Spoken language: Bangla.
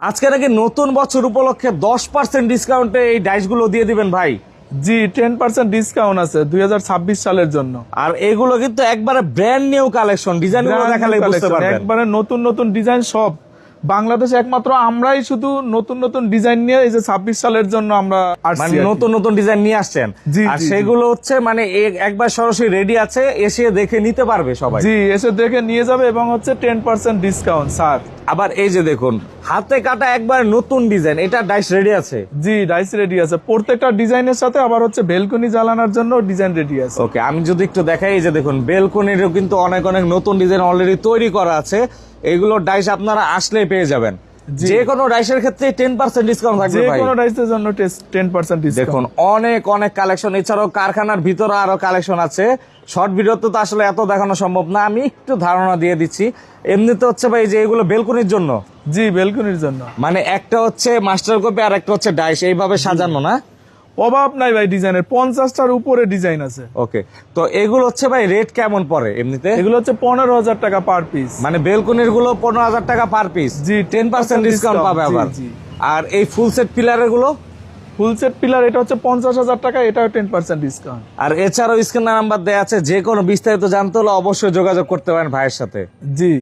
আজকে নাকি নতুন বছর উপলক্ষে 10% ডিসকাউন্টে এই ডাইসগুলো দিয়ে দিবেন ভাই। জি 10% ডিসকাউন্ট আছে 2026 সালের জন্য। আর এগুলো কিন্তু একবারে ব্র্যান্ড নিউ কালেকশন, ডিজাইনগুলো দেখালে বুঝতে পারবেন। একবারে নতুন নতুন ডিজাইন সব বাংলাদেশে একমাত্র আমরাই শুধু নতুন নতুন ডিজাইন নিয়ে এই যে 26 সালের জন্য আমরা মানে নতুন নতুন ডিজাইন নিয়ে আসছেন। জি, আর জি, সেগুলো হচ্ছে মানে একবার সরাসরি রেডি আছে, এসে দেখে নিতে পারবে সবাই। জি এসে দেখে নিয়ে যাবে এবং হচ্ছে 10% ডিসকাউন্ট স্যার। আবার এই যে দেখুন হাতে কাটা একবার নতুন ডিজাইন, এটা ডাইস রেডি আছে। জি ডাইস রেডি আছে প্রত্যেকটা ডিজাইনের সাথে, আবার হচ্ছে বেলকনি জ্বালানোর জন্য ডিজাইন রেডি আছে। ওকে, আমি যদি একটু দেখাই, এই যে দেখুন বেলকনিরও কিন্তু অনেক অনেক নতুন ডিজাইন অলরেডি তৈরি করা আছে। এগুলো ডাইস আপনারা আসলেই পেয়ে যাবেন। যে কোনো ডাইসের ক্ষেত্রে 10% ডিসকাউন্ট থাকবে যে ভাই। কোনো ডাইসের জন্য 10% ডিসকাউন্ট। দেখুন অনেক অনেক কালেকশন, এছাড়াও কারখানার ভিতরে আরো কালেকশন আছে। শর্ট ভিডিওতে তো আসলে এত দেখানো সম্ভব না, আমি একটু ধারণা দিয়ে দিচ্ছি। এমনিতে হচ্ছে ভাই যে এগুলো বেলকনির জন্য, জি বেলকনির জন্য মানে একটা হচ্ছে মাস্টার কপি আর একটা হচ্ছে ডাইস, এইভাবে সাজানো না? অভাব নাই ভাই ডিজাইনের, 50টার উপরে ডিজাইন আছে। ওকে, তো এগুলো হচ্ছে ভাই রেট কেমন পড়ে এমনিতে? এগুলো হচ্ছে 15,000 টাকা পার পিস। মানে বেলকনির গুলো 15,000 টাকা পার পিস। জি 10% ডিসকাউন্ট পাবে আবার। জি। আর এই ফুল সেট পিলারের গুলো? ফুল সেট পিলার এটা হচ্ছে 50,000 টাকা, এটাও 10% ডিসকাউন্ট। আর এছাড়াও স্ক্রিন নাম্বার দেওয়া আছে, যে কোনো বিস্তারিত জানতে হলে অবশ্যই যোগাযোগ করতে পারেন ভাইয়ের সাথে। জি।